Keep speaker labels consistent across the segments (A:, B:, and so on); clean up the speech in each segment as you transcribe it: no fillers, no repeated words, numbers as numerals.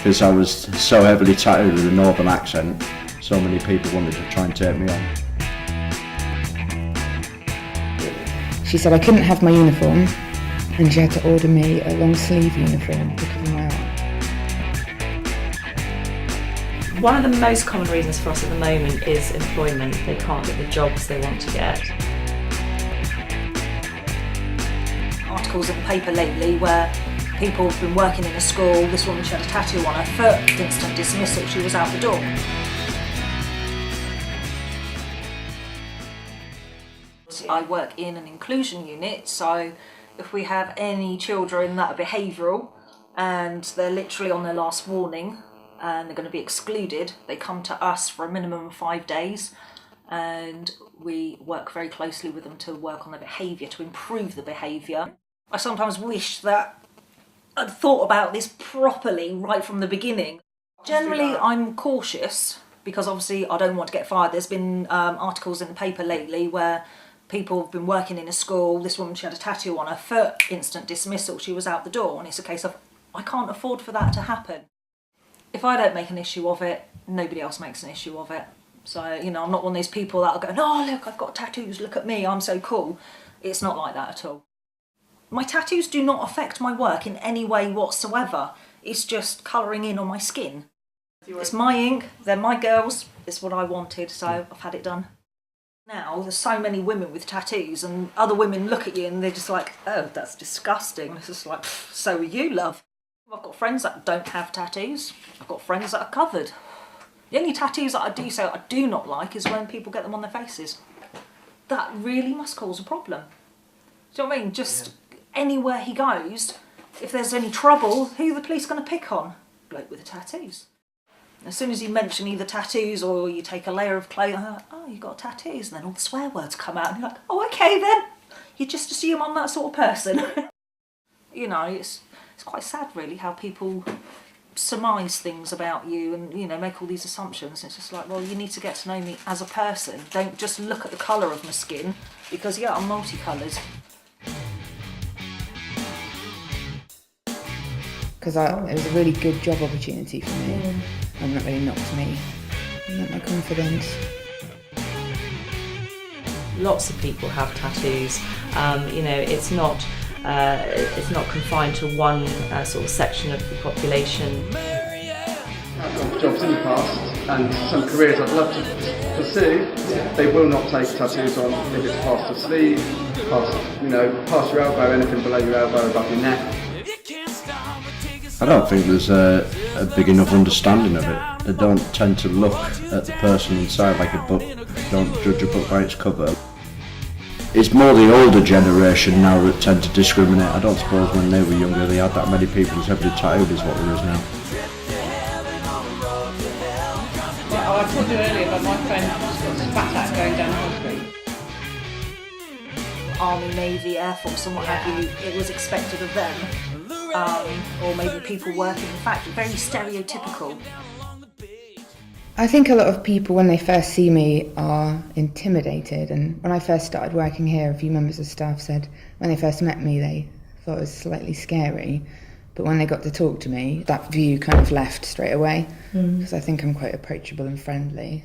A: because I was so heavily tattooed with a northern accent. So many people wanted to try and take me on.
B: She said I couldn't have my uniform and she had to order me a long sleeve uniform to cover my arm.
C: One of the most common reasons for us at the moment is employment. They can't get the jobs they want to get.
D: Articles in the paper lately where people have been working in a school, this woman, she had a tattoo on her foot, instant dismissal, she was out the door. I work in an inclusion unit, so if we have any children that are behavioural and they're literally on their last warning and they're going to be excluded, they come to us for a minimum of 5 days and we work very closely with them to work on their behaviour, to improve the behaviour. I sometimes wish that I'd thought about this properly right from the beginning. Generally, I'm cautious because obviously I don't want to get fired. There's been articles in the paper lately where people have been working in a school, this woman, she had a tattoo on her foot, instant dismissal, she was out the door, and it's a case of, I can't afford for that to happen. If I don't make an issue of it, nobody else makes an issue of it. So, you know, I'm not one of those people that are going, oh look, I've got tattoos, look at me, I'm so cool. It's not like that at all. My tattoos do not affect my work in any way whatsoever. It's just colouring in on my skin. It's my ink, they're my girls, it's what I wanted, so I've had it done. Now, there's so many women with tattoos and other women look at you and they're just like, oh, that's disgusting. It's just like, so are you, love. I've got friends that don't have tattoos. I've got friends that are covered. The only tattoos that I do say I do not like is when people get them on their faces. That really must cause a problem. Do you know what I mean? Just anywhere he goes, if there's any trouble, who are the police going to pick on? Bloke with the tattoos. As soon as you mention either tattoos or you take a layer of clothing, I'm like, oh, you've got tattoos, and then all the swear words come out, and you're like, oh, okay then. You just assume I'm that sort of person. You know, it's quite sad really how people surmise things about you and, you know, make all these assumptions. It's just like, well, you need to get to know me as a person. Don't just look at the colour of my skin, because yeah, I'm multicoloured.
B: Because it was a really good job opportunity for me, and that really knocked me, knocked my confidence.
C: Lots of people have tattoos. You know, it's not confined to one sort of section of the population.
E: I've got jobs in the past and some careers I'd love to pursue. They will not take tattoos on if it's past the sleeve, past your elbow, anything below your elbow, above your neck.
A: I don't think there's a big enough understanding of it. They don't tend to look at the person inside like a book. Don't judge a book by its cover. It's more the older generation now that tend to discriminate. I don't suppose when they were younger they had that many people who's heavily tattooed is what there is now.
F: Well, I told you earlier about my friend just got spat at going down High Street.
D: Army, Navy, Air Force and what have you, it was expected of them. Or maybe people working in the factory, very stereotypical.
B: I think a lot of people, when they first see me, are intimidated, and when I first started working here, a few members of staff said when they first met me they thought it was slightly scary, but when they got to talk to me, that view kind of left straight away, because I think I'm quite approachable and friendly.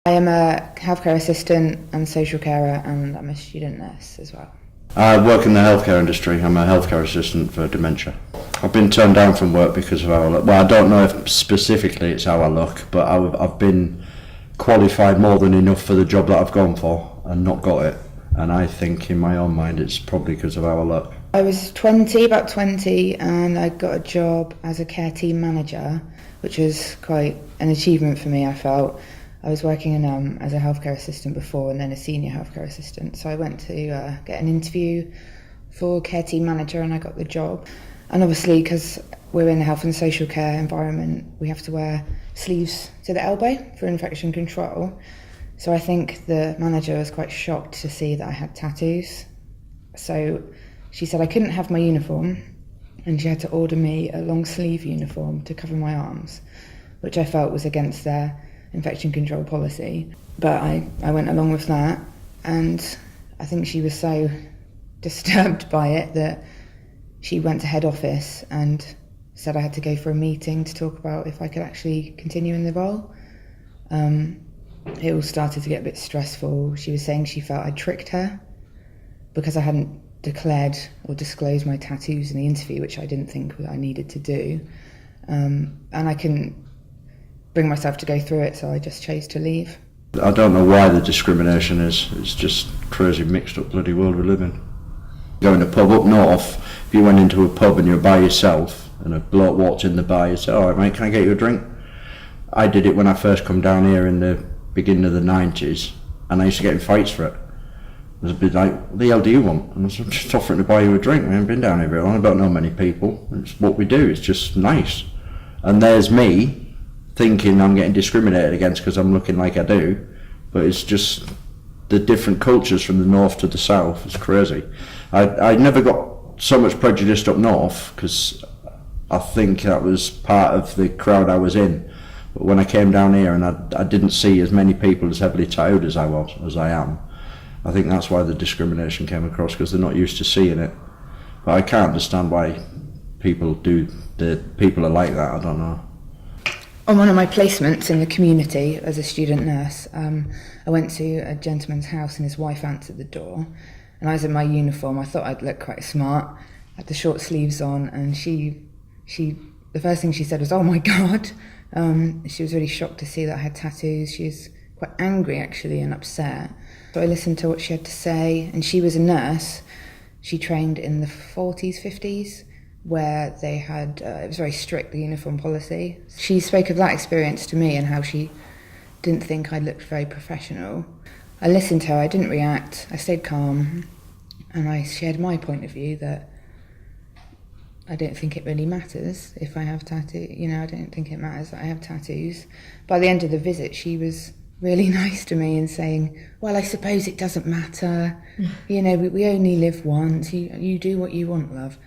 B: I am a healthcare assistant and social carer, and I'm a student nurse as well.
A: I work in the healthcare industry. I'm a healthcare assistant for dementia. I've been turned down from work because of how I look. Well, I don't know if specifically it's how I look, but I've been qualified more than enough for the job that I've gone for and not got it. And I think in my own mind it's probably because of how I look.
B: I was about 20, and I got a job as a care team manager, which was quite an achievement for me, I felt. I was working as a healthcare assistant before and then a senior healthcare assistant. So I went to get an interview for care team manager and I got the job. And obviously, because we're in the health and social care environment, we have to wear sleeves to the elbow for infection control. So I think the manager was quite shocked to see that I had tattoos. So she said I couldn't have my uniform and she had to order me a long sleeve uniform to cover my arms, which I felt was against their infection control policy. But I went along with that, and I think she was so disturbed by it that she went to head office and said I had to go for a meeting to talk about if I could actually continue in the role. It all started to get a bit stressful. She was saying she felt I tricked her because I hadn't declared or disclosed my tattoos in the interview, which I didn't think I needed to do. And I couldn't bring myself to go through it, so I just chose to leave.
A: I don't know why the discrimination is. It's just crazy mixed up bloody world we live in. Going to a pub up north, if you went into a pub and you're by yourself and a bloke walked in the bar, you say, "Alright mate, can I get you a drink?" I did it when I first come down here in the beginning of the 90s, and I used to get in fights for it. It was a bit like, "What the hell do you want?" And I was just offering to buy you a drink. We haven't been down here very long, I don't know many people. It's what we do, it's just nice. And there's me thinking I'm getting discriminated against because I'm looking like I do, but it's just the different cultures from the north to the south. It's crazy. I never got so much prejudiced up north because I think that was part of the crowd I was in. But when I came down here and I didn't see as many people as heavily tattooed as I am, I think that's why the discrimination came across, because they're not used to seeing it. But I can't understand why people are like that. I don't know.
B: On one of my placements in the community as a student nurse, I went to a gentleman's house and his wife answered the door, and I was in my uniform. I thought I'd look quite smart, had the short sleeves on, and she the first thing she said was, "Oh my God." She was really shocked to see that I had tattoos. She was quite angry actually and upset. So I listened to what she had to say, and she was a nurse. She trained in the 40s, 50s, where they had, it was very strict, the uniform policy. She spoke of that experience to me and how she didn't think I looked very professional. I listened to her, I didn't react, I stayed calm, and I shared my point of view that I don't think it really matters if I have tattoos. I don't think it matters that I have tattoos. By the end of the visit, she was really nice to me and saying, "Well, I suppose it doesn't matter. We only live once. You do what you want, love."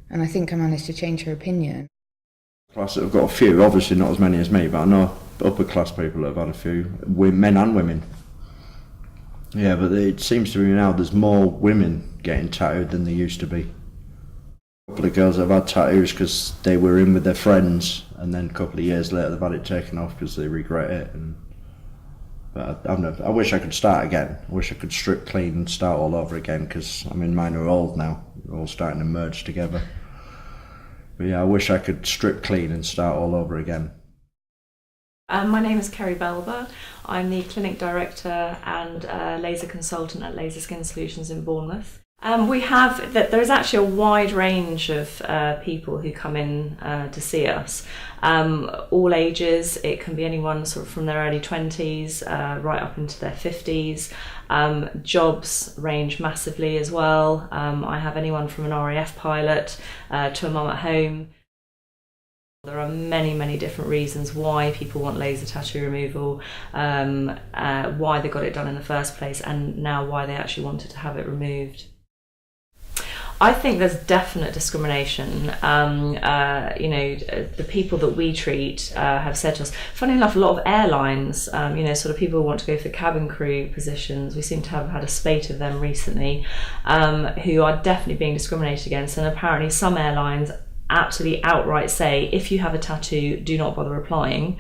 B: And I think I managed to change her opinion.
A: Class that have got a few, obviously not as many as me, but I know upper class people that have had a few, men and women. Yeah, but it seems to me now there's more women getting tattooed than there used to be. A couple of girls that have had tattoos because they were in with their friends, and then a couple of years later they've had it taken off because they regret it. But I wish I could start again. I wish I could strip clean and start all over again, because mine are old now. They're all starting to merge together. But yeah, I wish I could strip clean and start all over again.
C: My name is Kerry Belber. I'm the clinic director and laser consultant at Laser Skin Solutions in Bournemouth. There is actually a wide range of people who come in to see us. All ages. It can be anyone sort of from their early 20s right up into their 50s. Jobs range massively as well. I have anyone from an RAF pilot to a mum at home. There are many, many different reasons why people want laser tattoo removal, why they got it done in the first place, and now why they actually wanted to have it removed. I think there's definite discrimination. The people that we treat have said to us, funny enough, a lot of airlines, sort of people who want to go for cabin crew positions, we seem to have had a spate of them recently, who are definitely being discriminated against, and apparently some airlines absolutely outright say, if you have a tattoo, do not bother applying.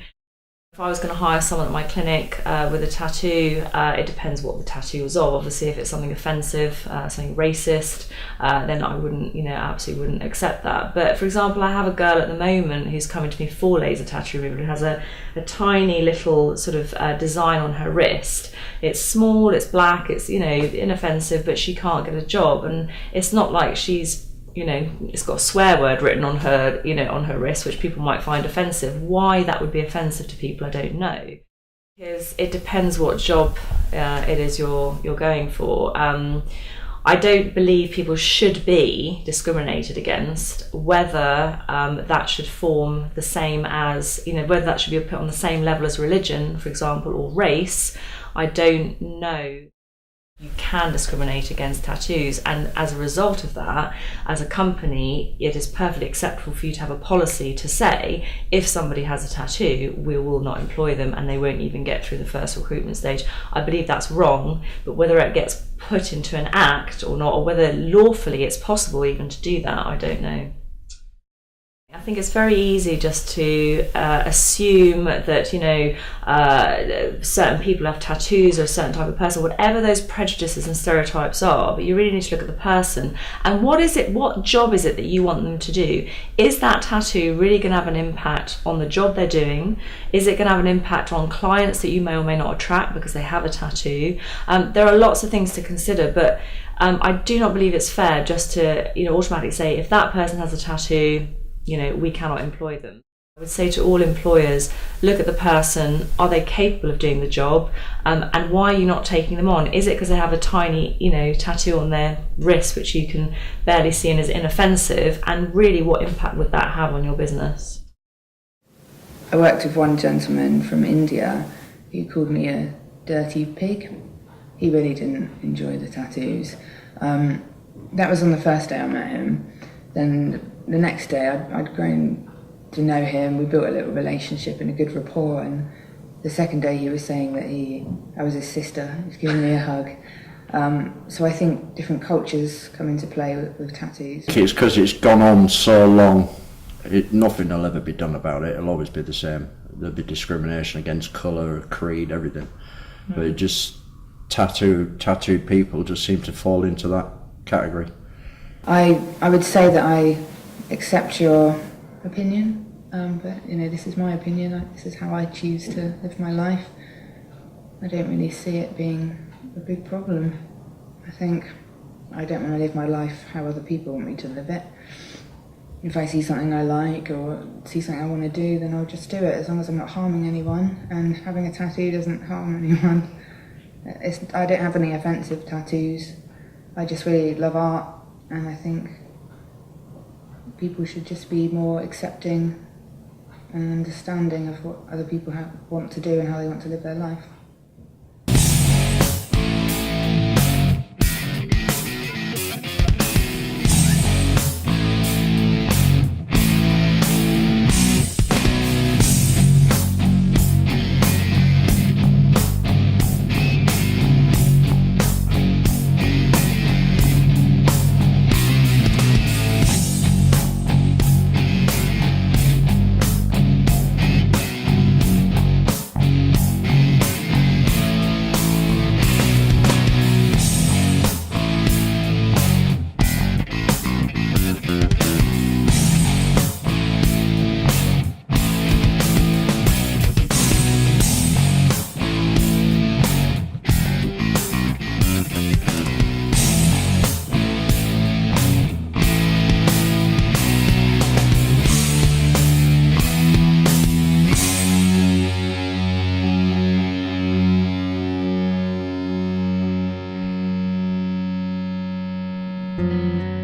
C: If I was going to hire someone at my clinic with a tattoo, it depends what the tattoo was of. Obviously, if it's something offensive, something racist, then I wouldn't, absolutely wouldn't accept that. But for example, I have a girl at the moment who's coming to me for laser tattoo removal and has a tiny little sort of design on her wrist. It's small, it's black, it's inoffensive, but she can't get a job, and it's not like she's it's got a swear word written on her, on her wrist, which people might find offensive. Why that would be offensive to people, I don't know. Because it depends what job it is you're going for. I don't believe people should be discriminated against. Whether that should form the same as, whether that should be put on the same level as religion, for example, or race, I don't know. You can discriminate against tattoos, and as a result of that, as a company, it is perfectly acceptable for you to have a policy to say, if somebody has a tattoo, we will not employ them and they won't even get through the first recruitment stage. I believe that's wrong, but whether it gets put into an act or not, or whether lawfully it's possible even to do that, I don't know. I think it's very easy just to assume that, you know, certain people have tattoos or a certain type of person, whatever those prejudices and stereotypes are, but you really need to look at the person and what job is it that you want them to do? Is that tattoo really going to have an impact on the job they're doing? Is it going to have an impact on clients that you may or may not attract because they have a tattoo? There are lots of things to consider, but I do not believe it's fair just to, you know, automatically say if that person has a tattoo, you know, we cannot employ them. I would say to all employers, look at the person, are they capable of doing the job, and why are you not taking them on? Is it because they have a tiny, you know, tattoo on their wrist which you can barely see and is inoffensive, and really what impact would that have on your business?
B: I worked with one gentleman from India who called me a dirty pig. He really didn't enjoy the tattoos. That was on the first day I met him. Then the next day I'd grown to know him, we built a little relationship and a good rapport, and the second day he was saying that I was his sister, he was giving me a hug. So I think different cultures come into play with tattoos.
A: It's because it's gone on so long, nothing will ever be done about it, it'll always be the same. There'll be discrimination against colour, creed, everything. But it just, tattooed people just seem to fall into that category.
B: I would say that I accept your opinion, but you know, this is my opinion, this is how I choose to live my life. I don't really see it being a big problem. I think I don't want to live my life how other people want me to live it. If I see something I like or see something I want to do, then I'll just do it, as long as I'm not harming anyone, and having a tattoo doesn't harm anyone. I don't have any offensive tattoos. I just really love art, and I think people should just be more accepting and understanding of what other people want to do and how they want to live their life.
G: Thank you.